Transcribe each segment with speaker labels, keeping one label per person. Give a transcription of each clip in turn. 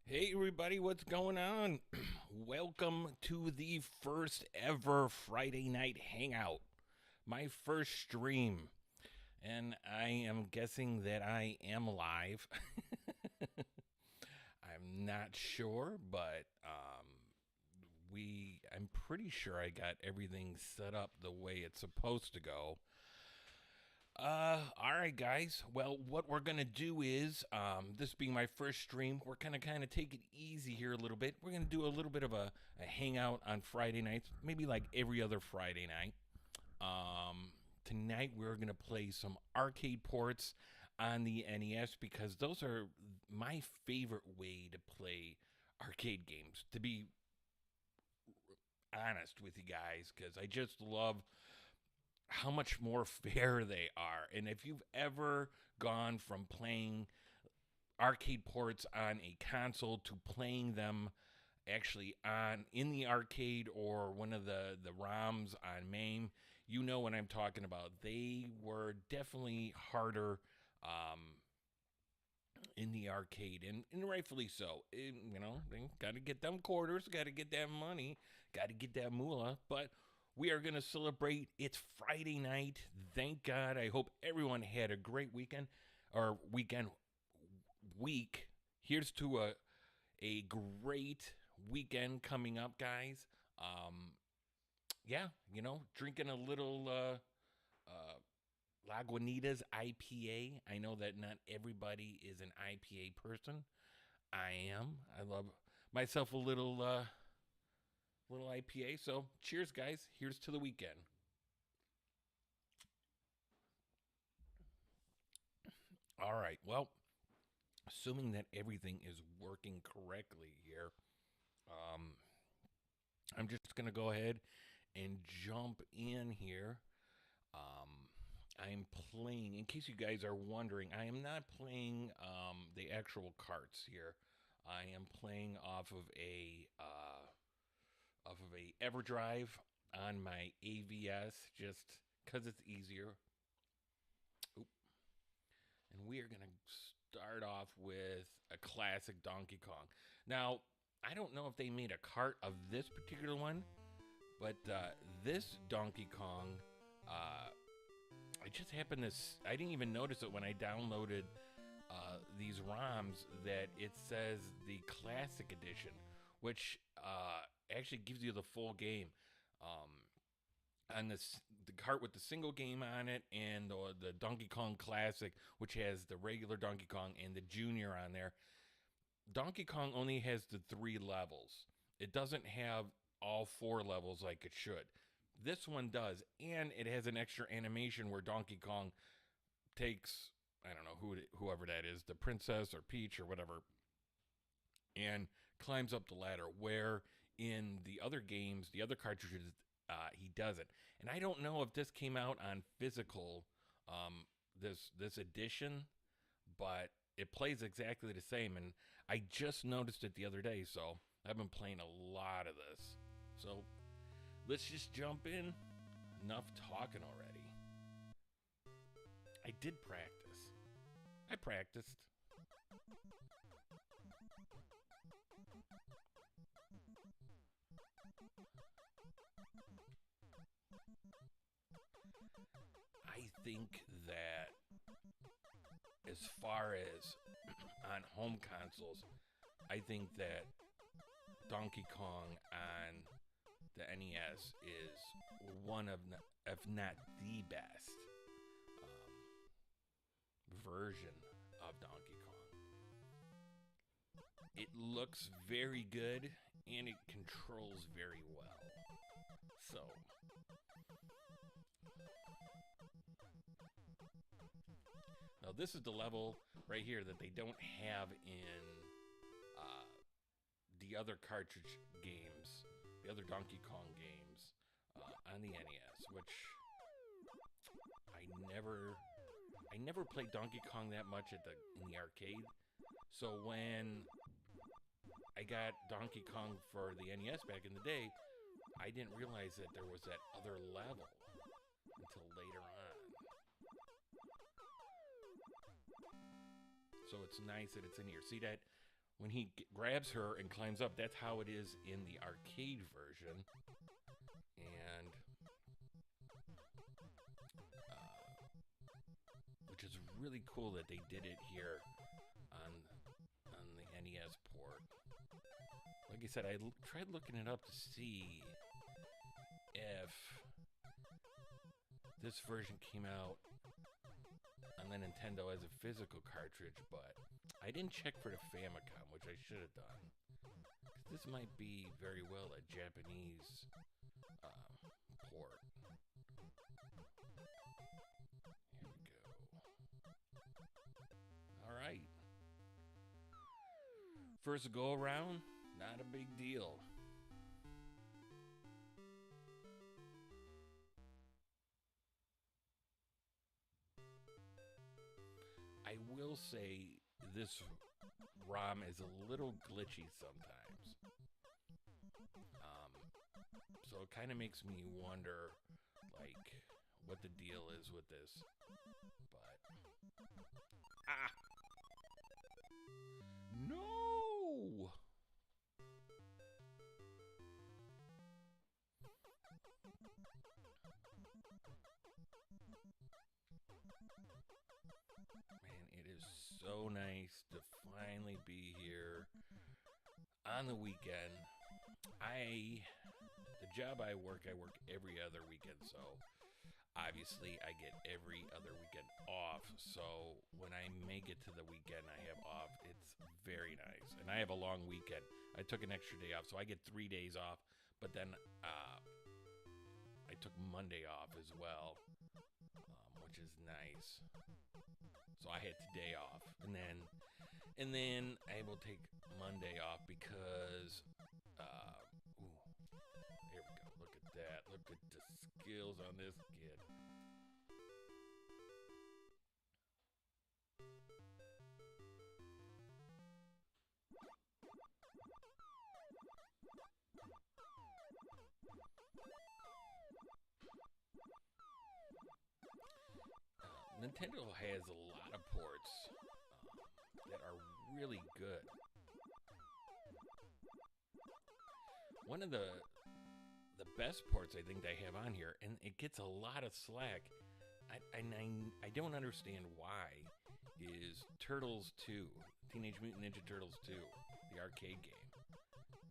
Speaker 1: Hey everybody, what's going on? Welcome to the first ever Friday night hangout. My first stream. And I am guessing that I am live. I'm not sure, but I'm pretty sure I got everything set up the way it's supposed to go. All right, guys. Well, what we're gonna do is, this being my first stream, we're gonna kind of take it easy here a little bit. We're gonna do a little bit of a hangout on Friday nights, maybe like every other Friday night. Tonight we're gonna play some arcade ports on the NES because those are my favorite way to play arcade games. To be honest with you guys, because I just love how much more fair they are. And if you've ever gone from playing arcade ports on a console to playing them actually on in the arcade or one of the ROMs on MAME, you know what I'm talking about. They were definitely harder in the arcade, and rightfully so. They got to get them quarters, got to get that money, got to get that moolah. But we are going to celebrate. It's Friday night. Thank God. I hope everyone had a great weekend or week. Here's to a great weekend coming up, guys. Yeah, drinking a little Lagunitas IPA. I know that not everybody is an IPA person. I am. I love myself a little IPA. So cheers, guys. Here's to the weekend. All right. Well, assuming that everything is working correctly here, um, I'm just going to go ahead and jump in here. I'm playing, in case you guys are wondering, I am not playing the actual carts here. I am playing off of a EverDrive on my AVS, just because it's easier. Oop. And we are going to start off with a classic Donkey Kong. Now, I don't know if they made a cart of this particular one, but this Donkey Kong, I just happened to, I didn't even notice it when I downloaded these ROMs that it says the Classic Edition, which actually gives you the full game. On the cart with the single game on it, and the Donkey Kong Classic, which has the regular Donkey Kong and the Junior on there. Donkey Kong only has the 3 levels. It doesn't have all 4 levels like it should. This one does, and it has an extra animation where Donkey Kong takes, I don't know whoever that is, the princess or Peach or whatever, and climbs up the ladder. Where in the other games, the other cartridges, he doesn't. And I don't know if this came out on physical, this edition, but it plays exactly the same. And I just noticed it the other day, so I've been playing a lot of this. So let's just jump in. Enough talking already. I did practice. I practiced. I think that as far as on home consoles, I think that Donkey Kong on the NES is one of, if not the best version of Donkey Kong. It looks very good and it controls very well. So, now this is the level right here that they don't have in the other cartridge games, the other Donkey Kong games on the NES, which I never played Donkey Kong that much in the arcade. So when I got Donkey Kong for the NES back in the day, I didn't realize that there was that other level until later on. So it's nice that it's in here. See that when he grabs her and climbs up, that's how it is in the arcade version. And which is really cool that they did it here on the NES port. Like I said, I tried looking it up to see if this version came out on the Nintendo as a physical cartridge, but I didn't check for the Famicom, which I should have done. This might be very well a Japanese port. Here we go. All right. First go around, not a big deal. I will say this ROM is a little glitchy sometimes. So it kind of makes me wonder, like, what the deal is with this. But no! Man, it is so nice to finally be here on the weekend. The job I work every other weekend, so obviously I get every other weekend off. So when I make it to the weekend I have off, it's very nice. And I have a long weekend. I took an extra day off, so I get 3 days off, but then I took Monday off as well, which is nice. So I had today off, and then I will take Monday off because there we go. Look at that. Look at the skills on this kid. Nintendo has a lot of ports that are really good. One of the best ports I think they have on here, and it gets a lot of slack, I don't understand why, is Turtles 2, Teenage Mutant Ninja Turtles 2, the arcade game.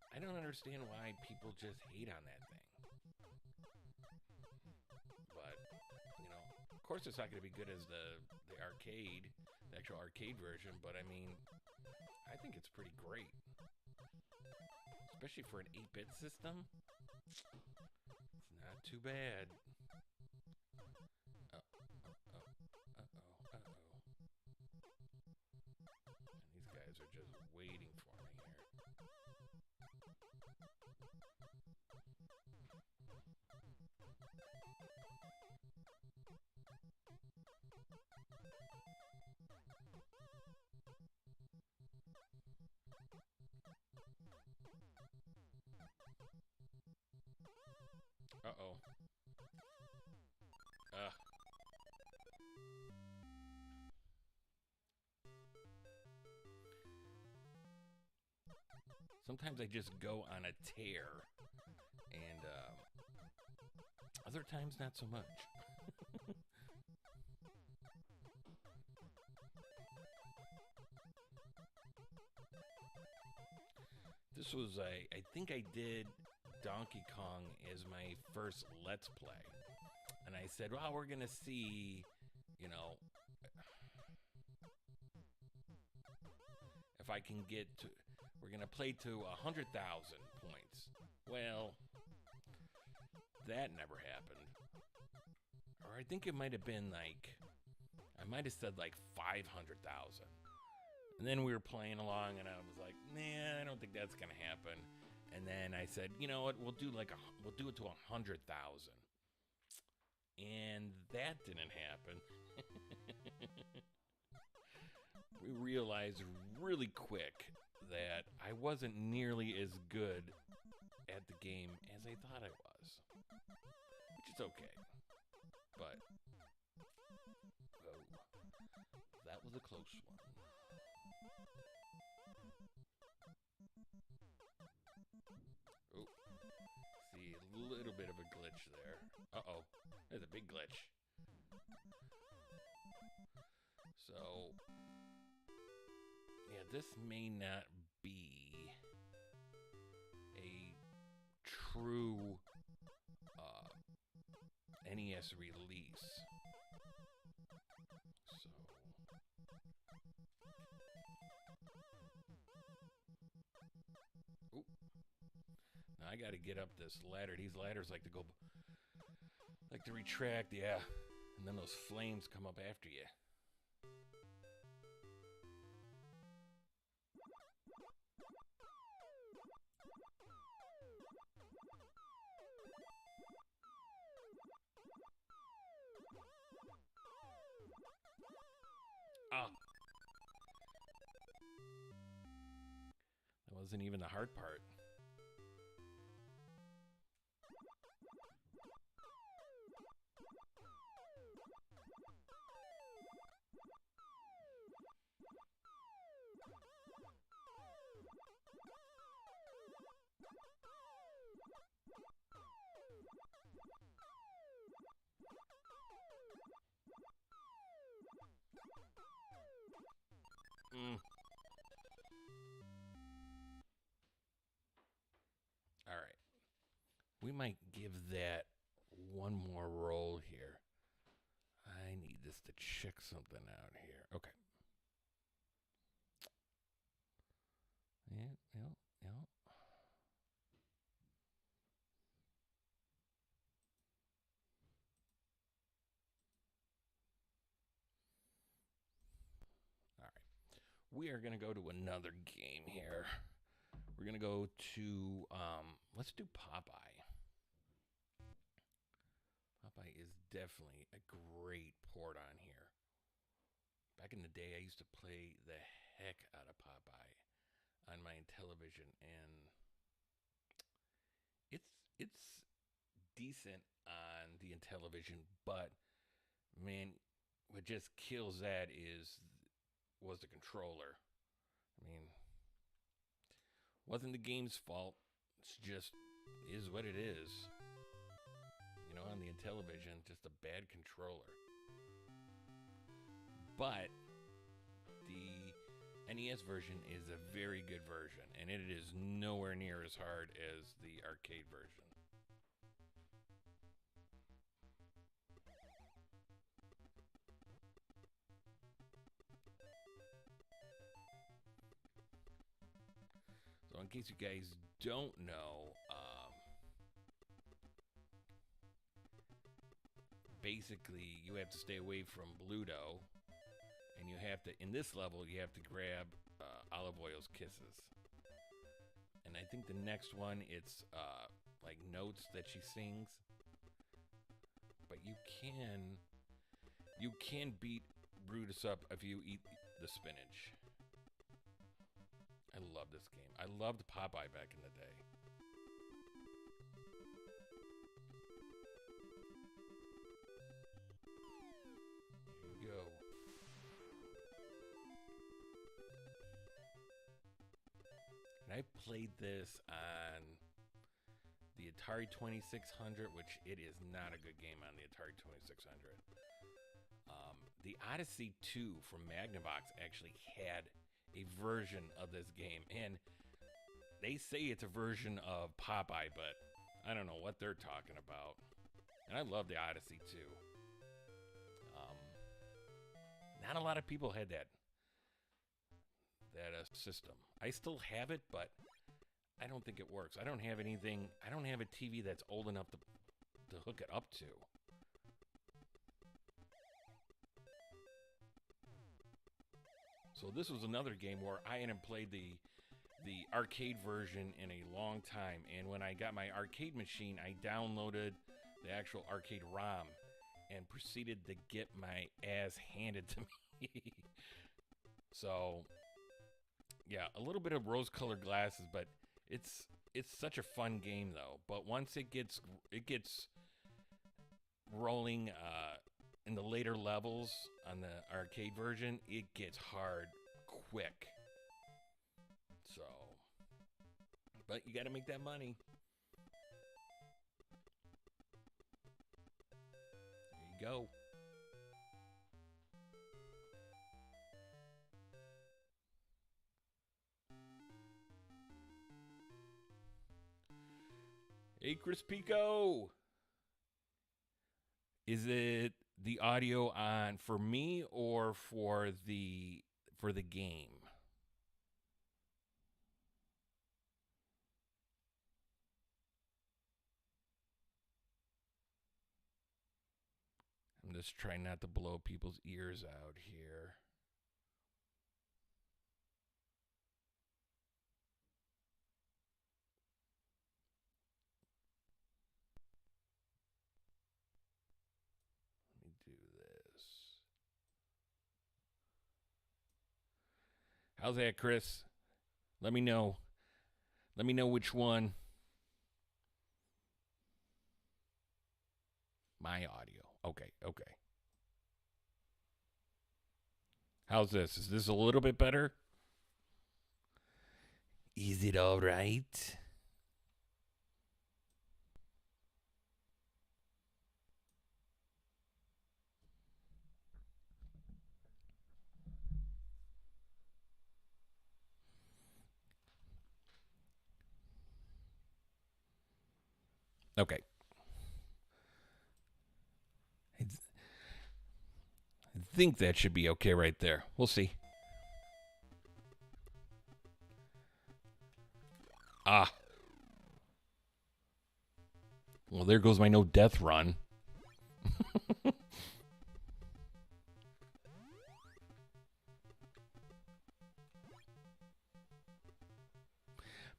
Speaker 1: I don't understand why people just hate on that thing. But, you know, of course it's not going to be good as the arcade, the actual arcade version, but I mean, I think it's pretty great. Especially for an 8-bit system. It's not too bad. And these guys are just waiting for me here. Uh-oh. Sometimes I just go on a tear, and other times not so much. this was I think I did Donkey Kong as my first Let's Play. And I said, well, we're gonna see, you know, if I can get to, we're gonna play to 100,000 points. Well, that never happened. Or I think it might have been like, I might have said like 500,000. And then we were playing along, and I was like, nah, I don't think that's gonna happen. And then I said, you know what, we'll do it to 100,000. And that didn't happen. We realized really quick that I wasn't nearly as good at the game as I thought I was. Which is okay. But, oh, that was a close one. Oh, see, a little bit of a glitch there. Uh-oh, there's a big glitch. So, yeah, this may not be a true NES release. So, oop. Now I got to get up this ladder. These ladders like to retract, yeah. And then those flames come up after you. Ah. That wasn't even the hard part. All right. We might give that one more roll here. I need this to check something out here. Okay. Yeah. All right. We are going to go to another game here. We're going to go to, let's do Popeye. Popeye is definitely a great port on here. Back in the day, I used to play the heck out of Popeye on my television, and it's decent on the Intellivision, but man, what just kills that was the controller. I mean, wasn't the game's fault. It's just is what it is. You know, on the Intellivision, just a bad controller. But the NES version is a very good version, and it is nowhere near as hard as the arcade version. So in case you guys don't know, basically you have to stay away from Bluto, and you have to, in this level, you have to grab Olive Oil's Kisses. And I think the next one, it's like notes that she sings. But you can beat Brutus up if you eat the spinach. I love this game. I loved Popeye back in the day. Here you go. And I played this on the Atari 2600, which it is not a good game on the Atari 2600. The Odyssey 2 from Magnavox actually had a version of this game, and they say it's a version of Popeye, but I don't know what they're talking about. And I love the Odyssey too. Um, Not a lot of people had that system. I still have it, but I don't think it works. I don't have anything. I don't have a TV that's old enough to hook it up to. So this was another game where I hadn't played the arcade version in a long time, and when I got my arcade machine, I downloaded the actual arcade ROM and proceeded to get my ass handed to me. So yeah, a little bit of rose-colored glasses, but it's such a fun game though. But once it gets rolling in the later levels on the arcade version, it gets hard quick. So, but you got to make that money. There you go. Hey, Chris Pico. Is it the audio on for me or for the game? I'm just trying not to blow people's ears out here. Let me do this. How's that, Chris? Let me know. Let me know which one. My audio. Okay, okay. How's this? Is this a little bit better? Is it all right? Okay. I think that should be okay right there. We'll see. Ah. Well, there goes my no death run.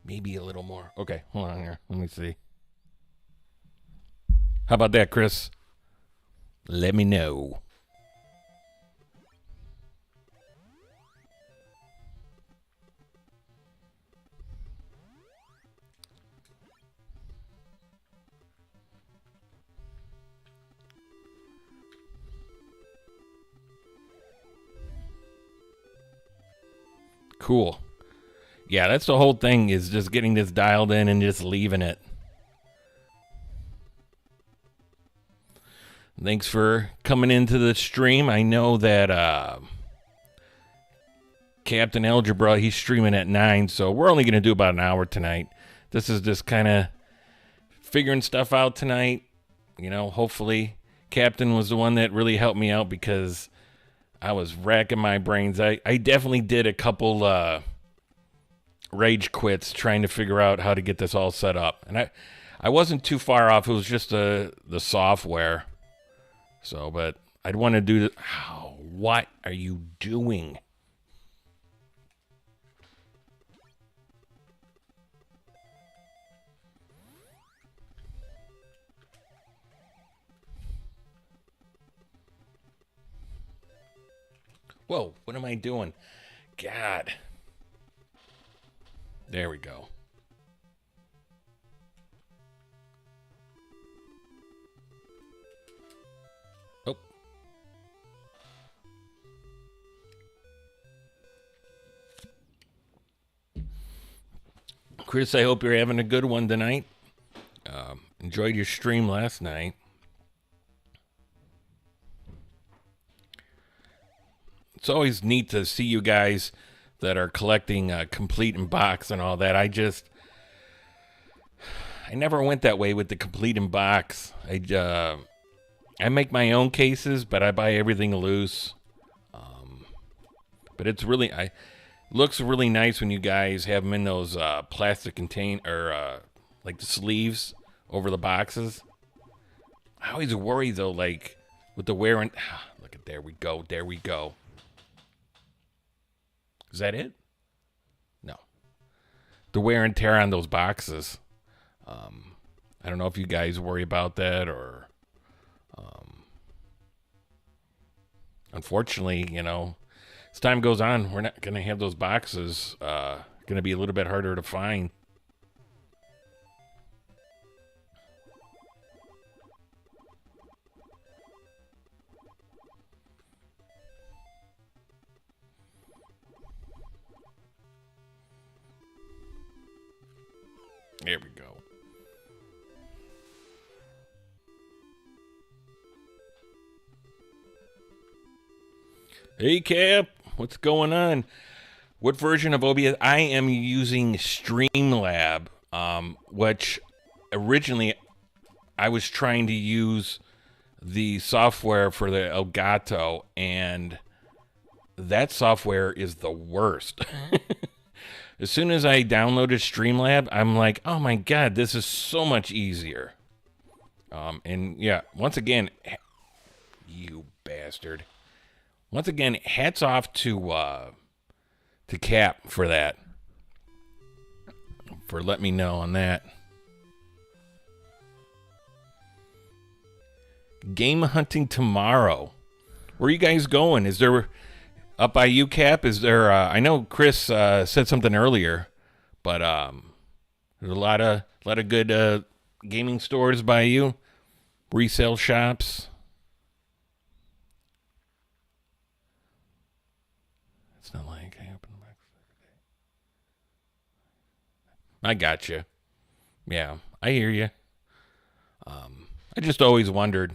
Speaker 1: Maybe a little more. Okay, hold on here. Let me see. How about that, Chris? Let me know. Cool. Yeah, that's the whole thing is just getting this dialed in and just leaving it. Thanks for coming into the stream. I know that Captain Algebra, he's streaming at 9, so we're only going to do about an hour tonight. This is just kind of figuring stuff out tonight. You know, hopefully Captain was the one that really helped me out because I was racking my brains. I definitely did a couple rage quits trying to figure out how to get this all set up. And I wasn't too far off. It was just the software. So, but I'd want to do the... Oh, what are you doing? Whoa, what am I doing? God. There we go. Oh. Chris, I hope you're having a good one tonight. Enjoyed your stream last night. It's always neat to see you guys that are collecting complete in box and all that. I never went that way with the complete in box. I make my own cases, but I buy everything loose. But it's really looks really nice when you guys have them in those plastic contain or like the sleeves over the boxes. I always worry though, like with the wear and look at there we go. Is that it? No, the wear and tear on those boxes. I don't know if you guys worry about that or. Unfortunately, as time goes on, we're not going to have those boxes. Going to be a little bit harder to find. There we go. Hey, Cap. What's going on? What version of OBS? I am using Streamlab, which originally I was trying to use the software for the Elgato, and that software is the worst. As soon as I downloaded Streamlab, I'm like, oh my God, this is so much easier. And yeah, once again, you bastard. Once again, hats off to Cap for that. For letting me know on that. Game hunting tomorrow. Where are you guys going? Is there up by you, Cap? Is there? I know Chris said something earlier, but there's a lot of good gaming stores by you, resale shops. It's not like I open the box every day. I got you. Yeah, I hear you. I just always wondered,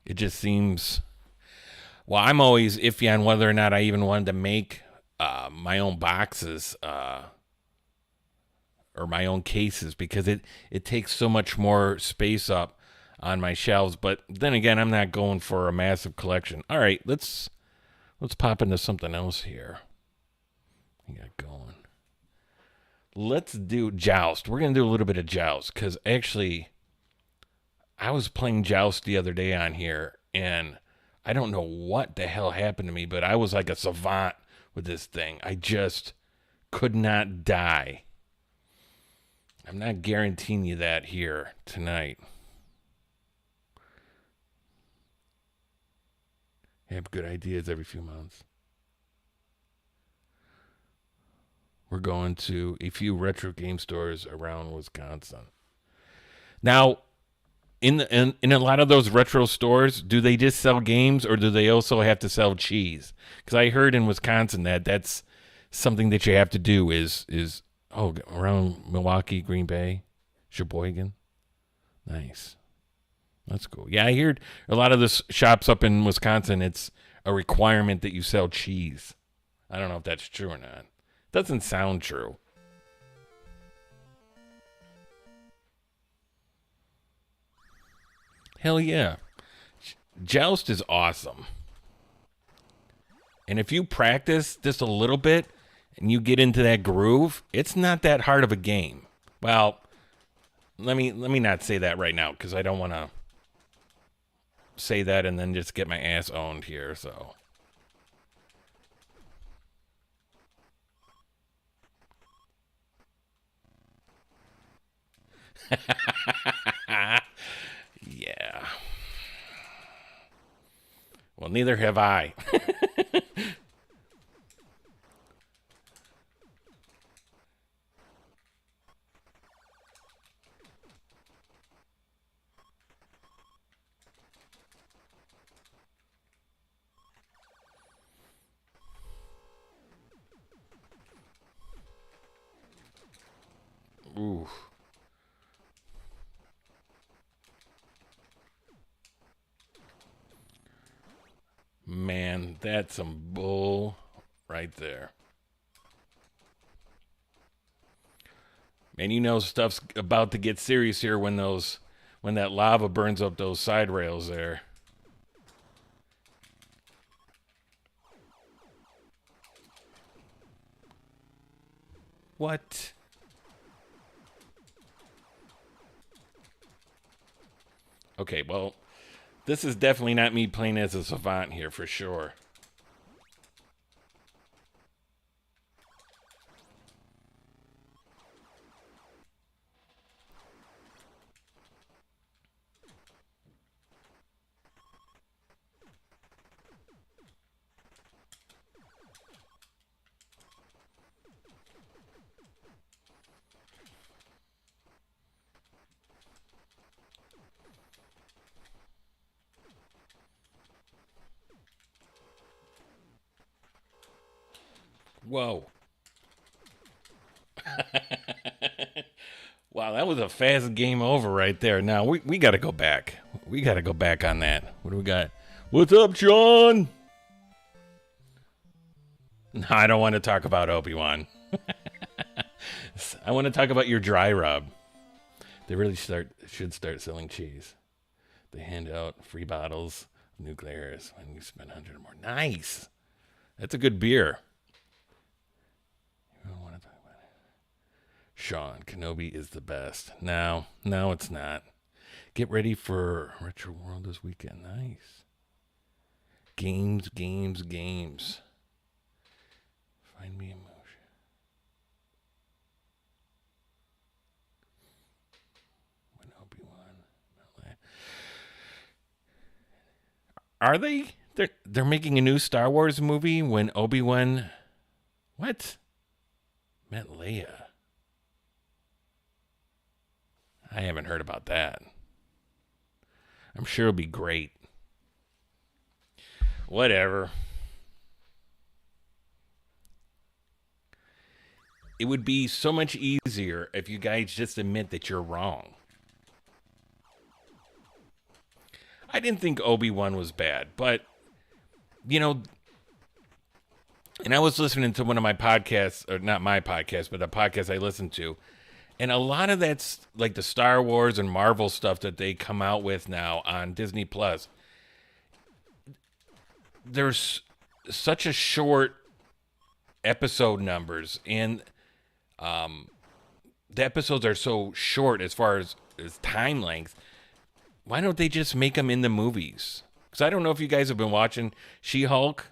Speaker 1: it just seems. Well, I'm always iffy on whether or not I even wanted to make my own boxes or my own cases because it takes so much more space up on my shelves. But then again, I'm not going for a massive collection. All right, let's pop into something else here. We got going. Let's do Joust. We're going to do a little bit of Joust because actually I was playing Joust the other day on here and I don't know what the hell happened to me, but I was like a savant with this thing. I just could not die. I'm not guaranteeing you that here tonight. I have good ideas every few months. We're going to a few retro game stores around Wisconsin. Now, in a lot of those retro stores, do they just sell games or do they also have to sell cheese? Because I heard in Wisconsin that's something that you have to do is around Milwaukee, Green Bay, Sheboygan. Nice. That's cool. Yeah, I heard a lot of the shops up in Wisconsin, it's a requirement that you sell cheese. I don't know if that's true or not. Doesn't sound true. Hell yeah. Joust is awesome. And if you practice just a little bit and you get into that groove, it's not that hard of a game. Well, let me not say that right now because I don't want to say that and then just get my ass owned here, so. Yeah. Well, neither have I. Ooh. Man, that's some bull right there. Man, you know stuff's about to get serious here when that lava burns up those side rails there. What? Okay, well, this is definitely not me playing as a savant here for sure. Whoa. Wow, that was a fast game over right there. Now, we got to go back. We got to go back on that. What do we got? What's up, Sean? No, I don't want to talk about Obi-Wan. I want to talk about your dry rub. They really should start selling cheese. They hand out free bottles of New Glarus when you spend 100 or more. Nice. That's a good beer. You don't want to talk about it. Sean, Kenobi is the best. No, it's not. Get ready for Retro World this weekend. Nice. Games. Find me emotion. When Obi-Wan. Are they? They're making a new Star Wars movie when Obi-Wan. What? Met Leia. I haven't heard about that. I'm sure it'll be great. Whatever. It would be so much easier if you guys just admit that you're wrong. I didn't think Obi-Wan was bad, but, you know, and I was listening to one of my podcasts, or not my podcast, but the podcast I listened to, and a lot of that's like the Star Wars and Marvel stuff that they come out with now on Disney Plus. There's such a short episode numbers, and the episodes are so short as far as time length. Why don't they just make them in the movies? Because I don't know if you guys have been watching She-Hulk,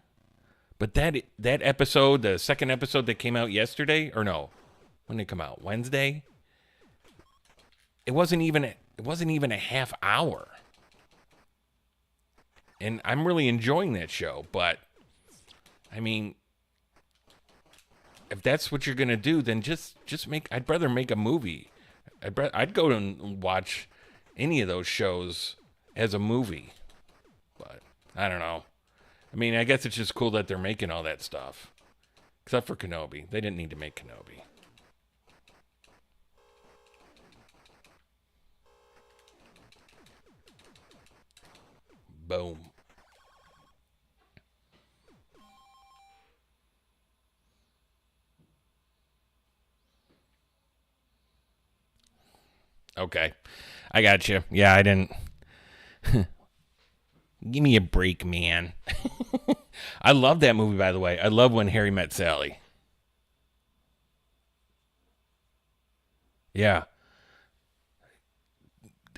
Speaker 1: but that episode, the second episode that came out yesterday, or no, when did it come out? Wednesday? It wasn't even a half hour. And I'm really enjoying that show, but I mean, if that's what you're gonna do, then just make. I'd rather make a movie. I'd go and watch any of those shows as a movie. But I don't know. I mean, I guess it's just cool that they're making all that stuff. Except for Kenobi. They didn't need to make Kenobi. Boom. Okay. I got you. Yeah, I didn't. Give me a break, man. I love that movie, by the way. I love When Harry Met Sally. Yeah.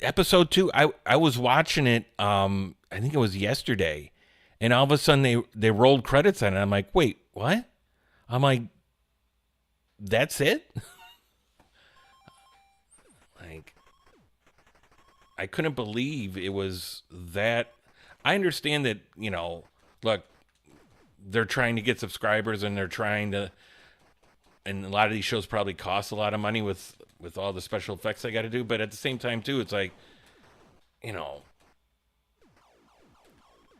Speaker 1: Episode 2, I was watching it, I think it was yesterday. And all of a sudden they rolled credits on it. I'm like, wait, what? I'm like, that's it? Like, I couldn't believe it was that. I understand that, look, they're trying to get subscribers and they're trying to, and a lot of these shows probably cost a lot of money with all the special effects they got to do. But at the same time, too, it's like,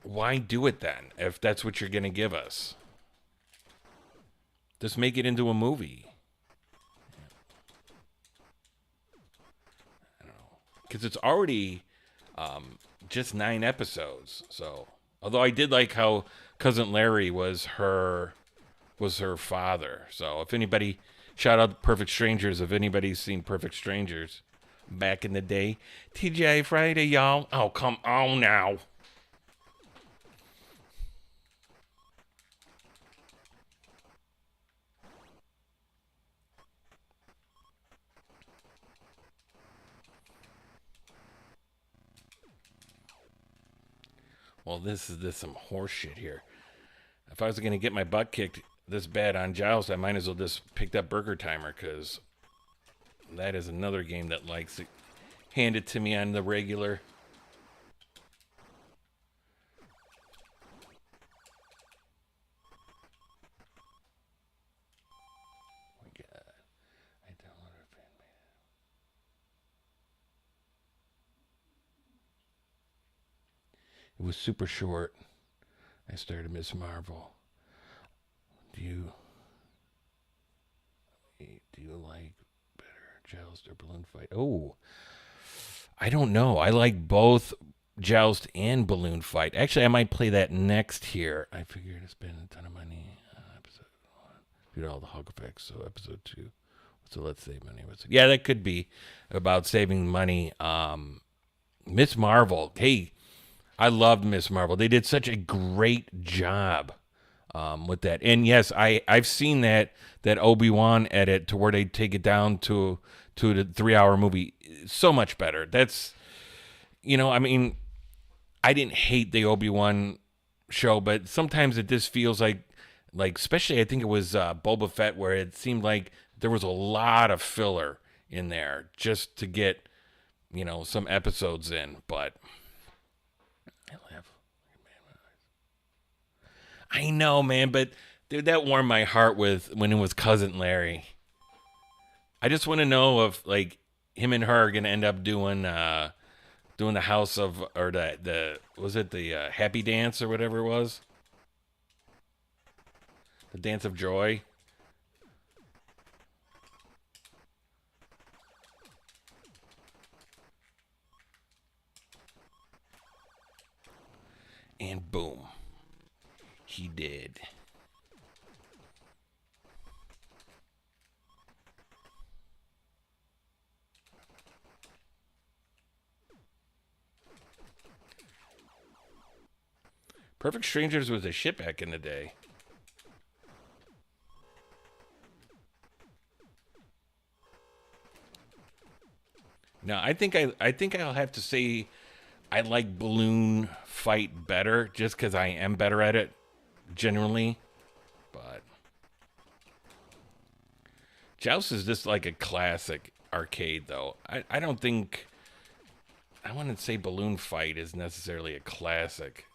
Speaker 1: why do it then if that's what you're going to give us? Just make it into a movie. I don't know. Because it's already just 9 episodes. So Although I did like how cousin Larry was her father. So if anybody, shout out Perfect Strangers. If anybody's seen Perfect Strangers back in the day, TGI Friday, y'all. Oh, come on now. Well, this some horse shit here. If I was gonna get my butt kicked this bad on Joust, I might as well just pick up Burger Timer because that is another game that likes it. Hand it to me on the regular. Oh my God, I downloaded a fan. It was super short. I started Miss Marvel. Do you do you like better Joust or Balloon Fight? Oh, I don't know. I like both Joust and Balloon Fight. Actually, I might play that next here. I figured to spend a ton of money on episode one. Due to all the Hulk effects, so episode two. So let's save money. Yeah, that could be about saving money. Miss Marvel. Hey, I loved Miss Marvel. They did such a great job with that. And yes, I've seen that Obi-Wan edit to where they take it down to the 3 hour movie. So much better. That's I mean, I didn't hate the Obi-Wan show, but sometimes it just feels like especially I think it was Boba Fett where it seemed like there was a lot of filler in there just to get some episodes in. But I laugh. I know, man, but dude, that warmed my heart with when it was cousin Larry. I just want to know if like him and her are gonna end up doing the house of or the was it the happy dance or whatever it was, the dance of joy. And boom, he did. Perfect Strangers was a shit back in the day. Now I think I'll have to say I like Balloon Fight better just because I am better at it generally. But Joust is just like a classic arcade, though. I don't think I wouldn't say Balloon Fight is necessarily a classic,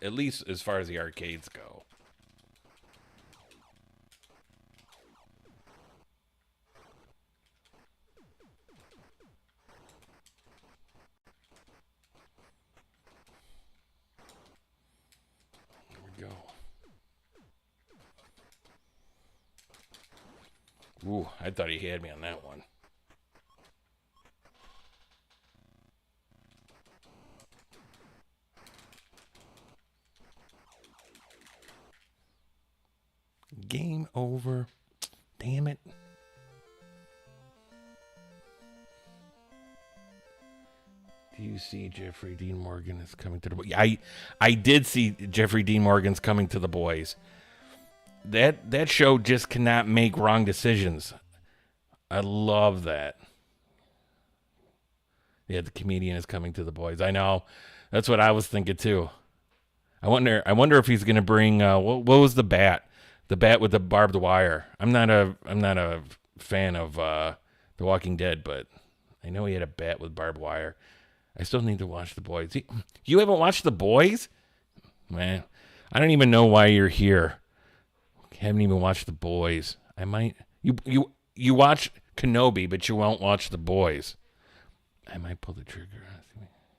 Speaker 1: at least as far as the arcades go. Here we go. Ooh, I thought he had me on that one. Game over. Damn it. Do you see Jeffrey Dean Morgan is coming to the boys? I did see Jeffrey Dean Morgan's coming to the boys. That show just cannot make wrong decisions. I love that. Yeah, the comedian is coming to the boys. I know. That's what I was thinking too. I wonder if he's gonna bring what was the bat? The bat with the barbed wire. I'm not a fan of The Walking Dead, but I know he had a bat with barbed wire. I still need to watch The Boys. You haven't watched The Boys? Man, I don't even know why you're here. Haven't even watched The Boys. I might you watch Kenobi, but you won't watch The Boys. I might pull the trigger.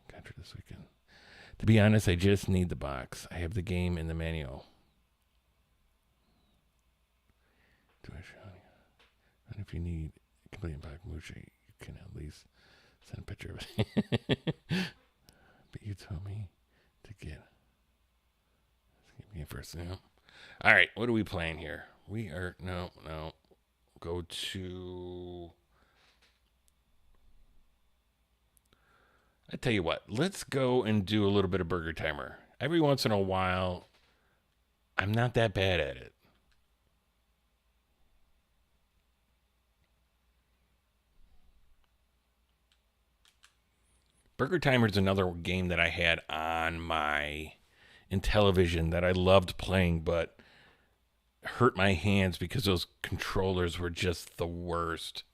Speaker 1: Contra this weekend. To be honest, I just need the box. I have the game in the manual. Do I show you? And if you need complete box Mushi, you can at least send a picture of it. But you told me to get Yeah, first, yeah. All right, what are we playing here? We are no. Go to. I tell you what. Let's go and do a little bit of Burger Timer. Every once in a while, I'm not that bad at it. Burger Timer is another game that I had on my in television that I loved playing, but hurt my hands because those controllers were just the worst.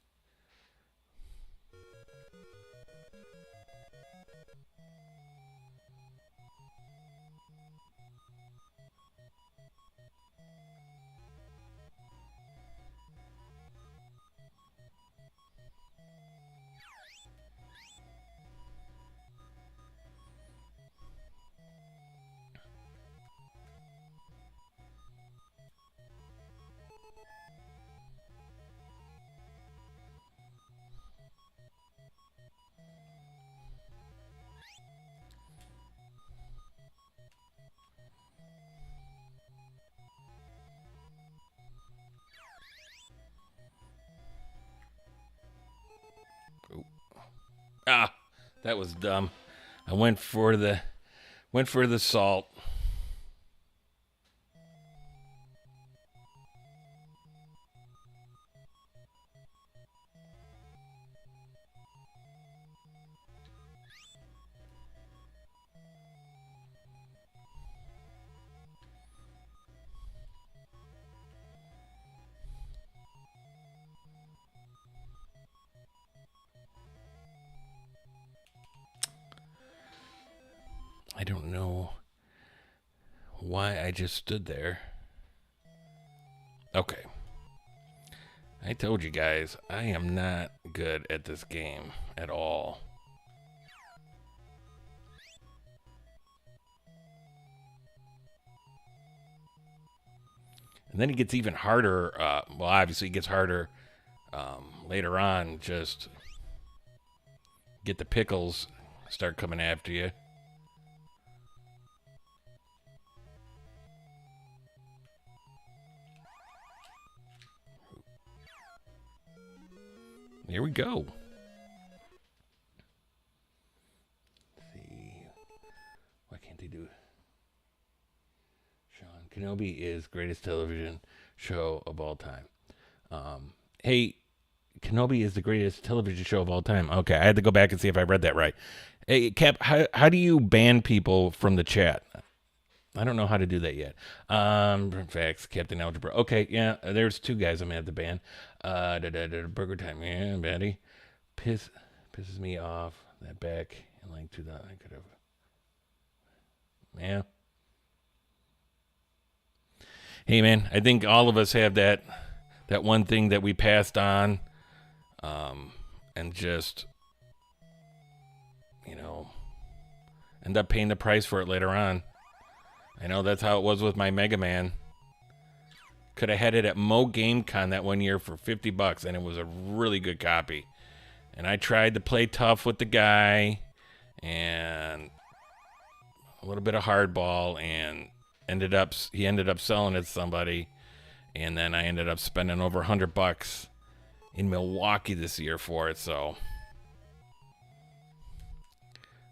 Speaker 1: Ooh. Ah, that was dumb. I went for the salt. I don't know why I just stood there. Okay. I told you guys, I am not good at this game at all. And then it gets even harder. Well, obviously, it gets harder later on. Just get the pickles start coming after you. Here we go. Let's see. Why can't they do it? Sean Kenobi is greatest television show of all time. Hey, Kenobi is the greatest television show of all time. Okay, I had to go back and see if I read that right. Hey, Cap, how do you ban people from the chat? I don't know how to do that yet. Facts, Captain Algebra. Okay, yeah, there's two guys I'm at the ban. Burger Time, yeah, Betty. Pisses me off. That back in like 2000, I could have. Yeah. Hey, man, I think all of us have that one thing that we passed on, and just you know end up paying the price for it later on. I know that's how it was with my Mega Man. Could have had it at Mo GameCon that one year for $50, and it was a really good copy. And I tried to play tough with the guy, and a little bit of hardball, and he ended up selling it to somebody, and then I ended up spending over $100 in Milwaukee this year for it. So,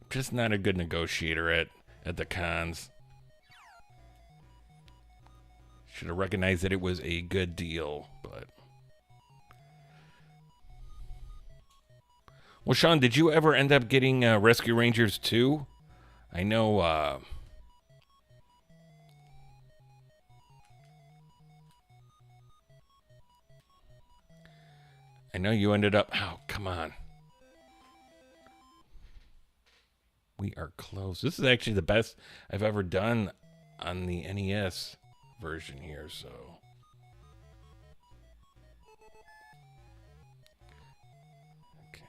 Speaker 1: I'm just not a good negotiator at the cons. Should have recognized that it was a good deal, but. Well, Sean, did you ever end up getting Rescue Rangers 2? I know. I know you ended up. Oh, come on. We are close. This is actually the best I've ever done on the NES version here, so. Okay.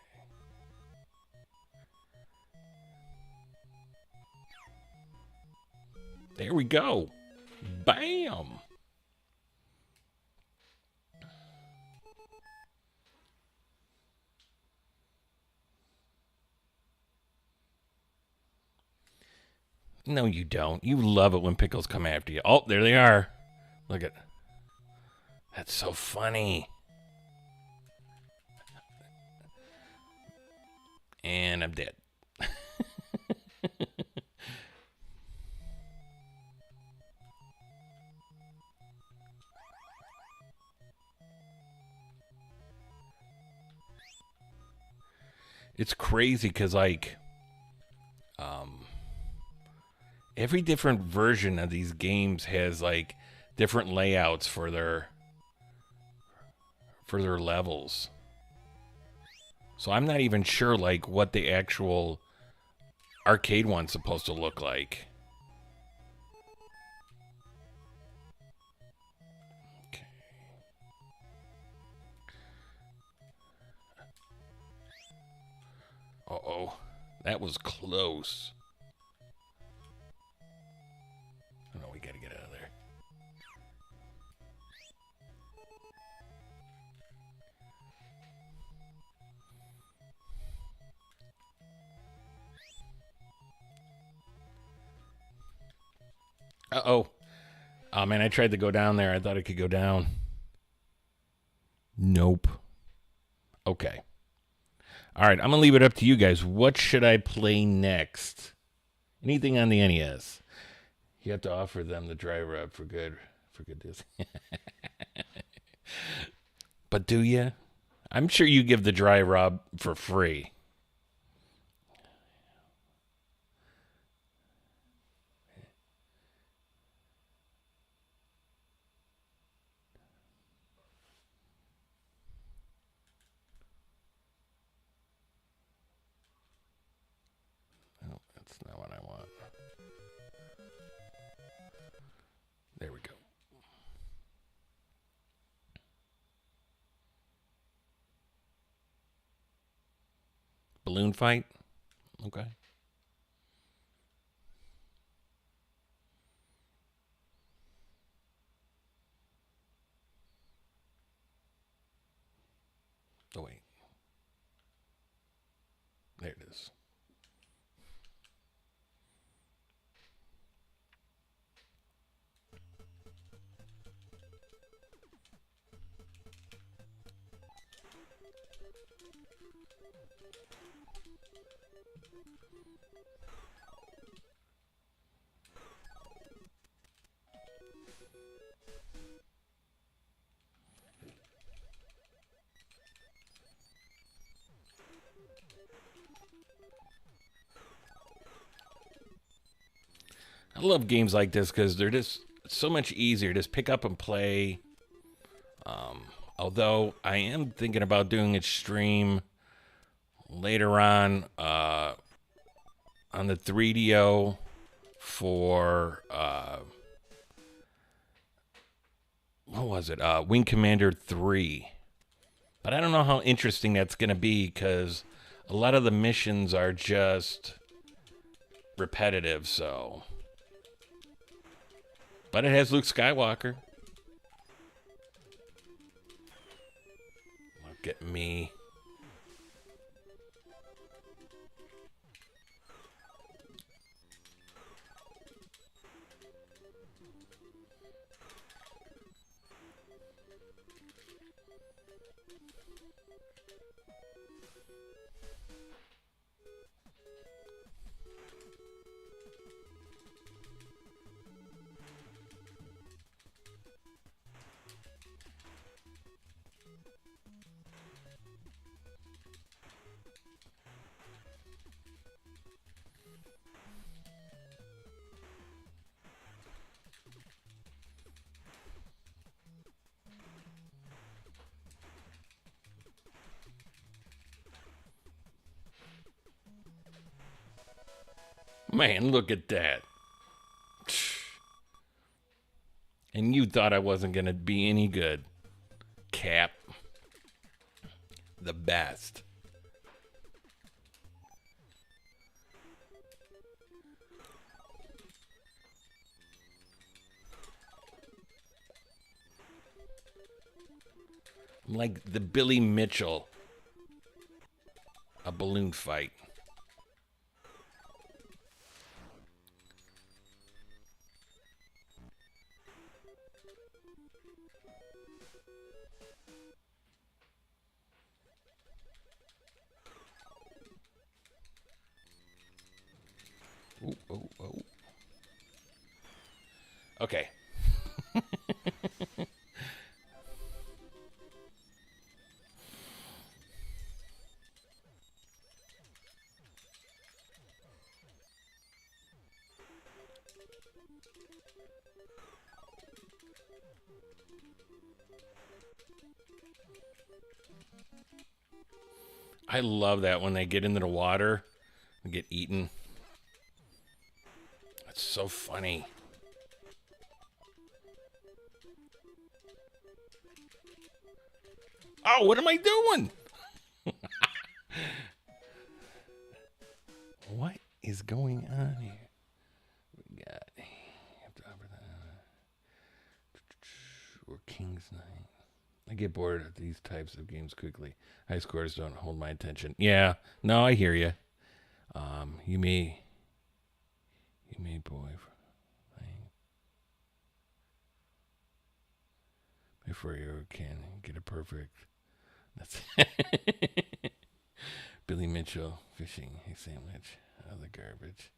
Speaker 1: There we go. Bam. No, you don't. You love it when pickles come after you. Oh, there they are. Look at. That's so funny. And I'm dead. It's crazy because, like, um, every different version of these games has, like, different layouts for their levels. So I'm not even sure, like, what the actual arcade one's supposed to look like. Okay. Uh-oh. That was close. Oh, no, we gotta get out of there. Uh-oh. Oh, man, I tried to go down there. I thought I could go down. Nope. Okay. All right, I'm going to leave it up to you guys. What should I play next? Anything on the NES? You have to offer them the dry rub for good deals. But do you? I'm sure you give the dry rub for free. Oh, that's not what I want. There we go. Balloon fight? Okay. Oh, wait. There it is. I love games like this because they're just so much easier. Just pick up and play. Um, Although I am thinking about doing a stream later on the 3DO for what was it? Wing Commander 3. But I don't know how interesting that's going to be because a lot of the missions are just repetitive, so. But it has Luke Skywalker. Look at me. Man, look at that. And you thought I wasn't going to be any good. Cap. The best. I'm like the Billy Mitchell. A balloon fight. Ooh, oh, oh. Okay. I love that when they get into the water and get eaten. It's so funny. Oh, what am I doing? What is going on here? We got or King's Knight. I get bored of these types of games quickly. High scores don't hold my attention. Yeah, no, I hear you. You may, boy, before you can get a perfect. That's Billy Mitchell fishing a sandwich out of the garbage.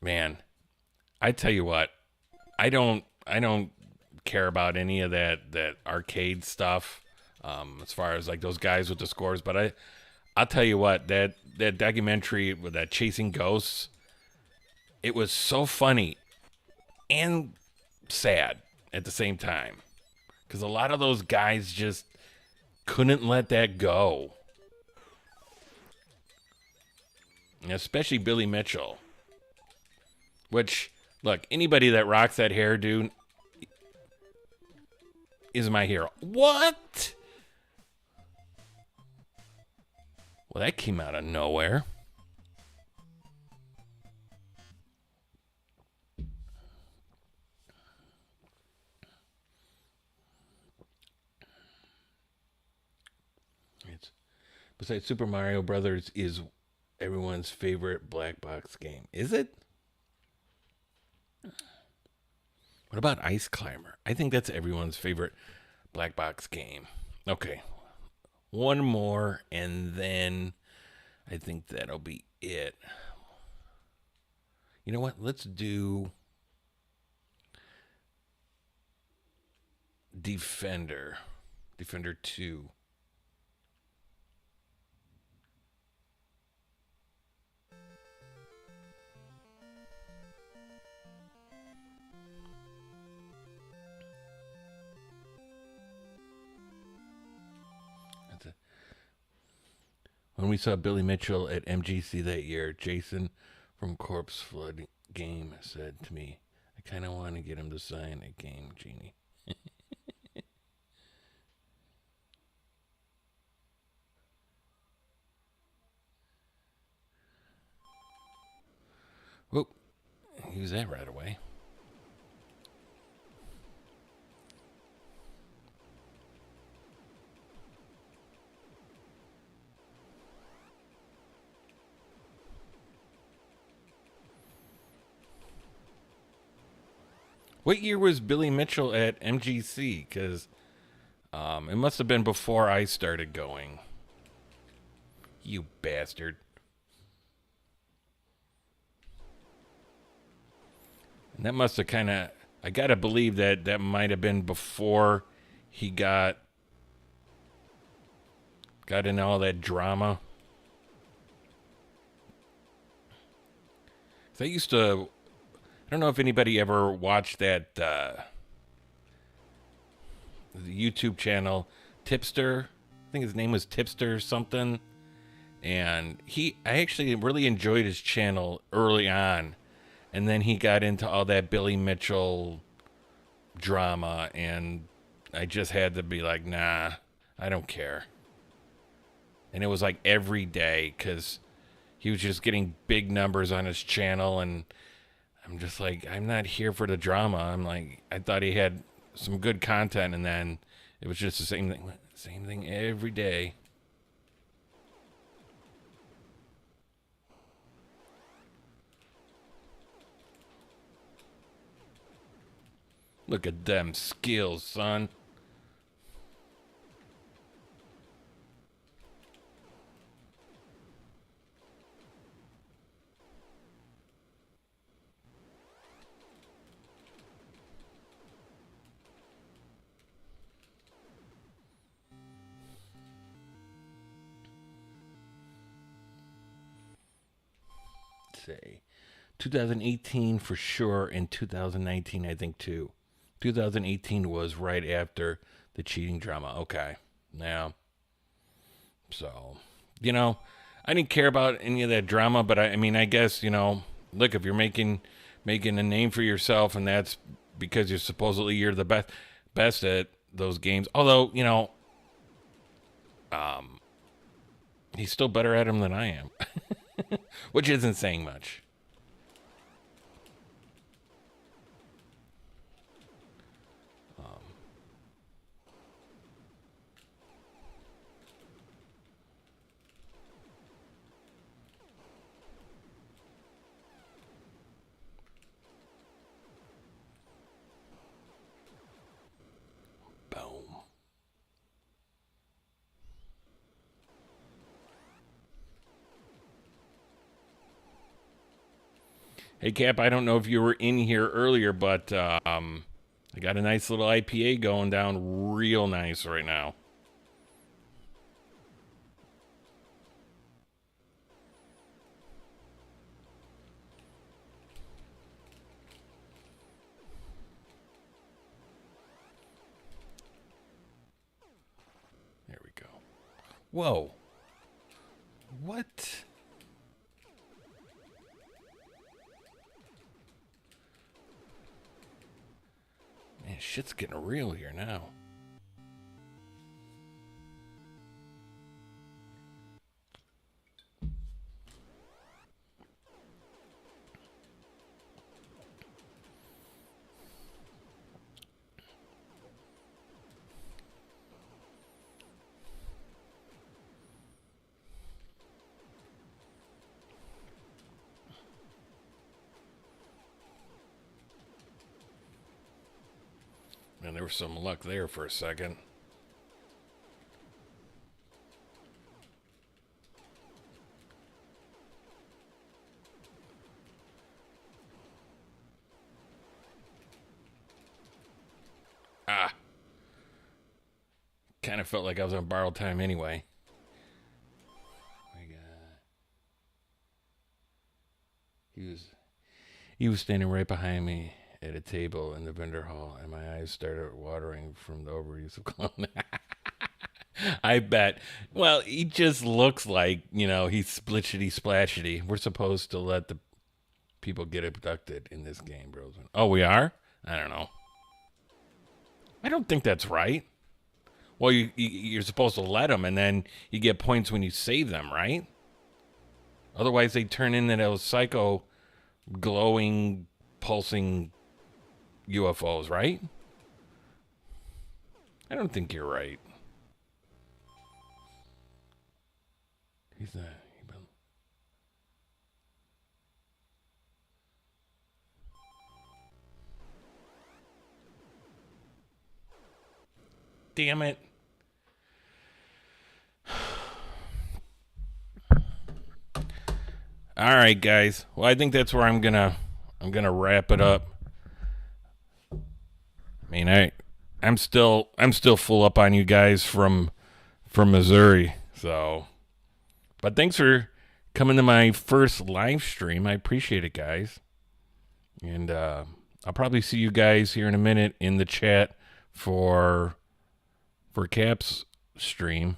Speaker 1: Man, I tell you what, I don't care about any of that arcade stuff. As far as like those guys with the scores, but I'll tell you what, that documentary with that chasing ghosts, it was so funny and sad at the same time because a lot of those guys just couldn't let that go, and especially Billy Mitchell. Which, look, anybody that rocks that hairdo is my hero. What? Well, that came out of nowhere. It's besides Super Mario Brothers is everyone's favorite black box game. Is it? What about Ice Climber? I think that's everyone's favorite black box game. Okay, one more, and then I think that'll be it. You know what? Let's do Defender. Defender 2. When we saw Billy Mitchell at MGC that year, Jason from Corpse Flood Game said to me, I kind of want to get him to sign a Game Genie. Whoop. Use that right away. What year was Billy Mitchell at MGC? Because it must have been before I started going. You bastard. And that must have kind of... I got to believe that might have been before he got in all that drama. So I used to... I don't know if anybody ever watched that the YouTube channel Tipster. I think his name was Tipster or something. And I actually really enjoyed his channel early on. And then he got into all that Billy Mitchell drama. And I just had to be like, nah, I don't care. And it was like every day because he was just getting big numbers on his channel. And I'm just like, I'm not here for the drama. I'm like, I thought he had some good content, and then it was just the same thing every day. Look at them skills, son. Let's see. 2018 for sure, and 2019 I think too. 2018 was right after the cheating drama. Okay. Now, so, you know, I didn't care about any of that drama, but I mean, I guess, look, if you're making a name for yourself and that's because you're the best at those games. Although, um he's still better at them than I am. Which isn't saying much. Boom. Hey, Cap, I don't know if you were in here earlier, but I got a nice little IPA going down real nice right now. There we go. Whoa. What? Man, shit's getting real here now. Man, there was some luck there for a second. Ah. Kind of felt like I was on borrowed time anyway. My God. He was standing right behind me at a table in the vendor hall, and my eyes started watering from the overuse of cologne. I bet. Well, he just looks like, he's splitchity splashity. We're supposed to let the people get abducted in this game, bros. Oh, we are? I don't know. I don't think that's right. Well, you're supposed to let them, and then you get points when you save them, right? Otherwise, they turn into those psycho, glowing, pulsing UFOs, right? I don't think you're right. He's not. Damn it. All right, guys. Well, I think that's where I'm gonna wrap it up. I mean, I'm still full up on you guys from Missouri. So, but thanks for coming to my first live stream. I appreciate it, guys. And I'll probably see you guys here in a minute in the chat for Cap's stream.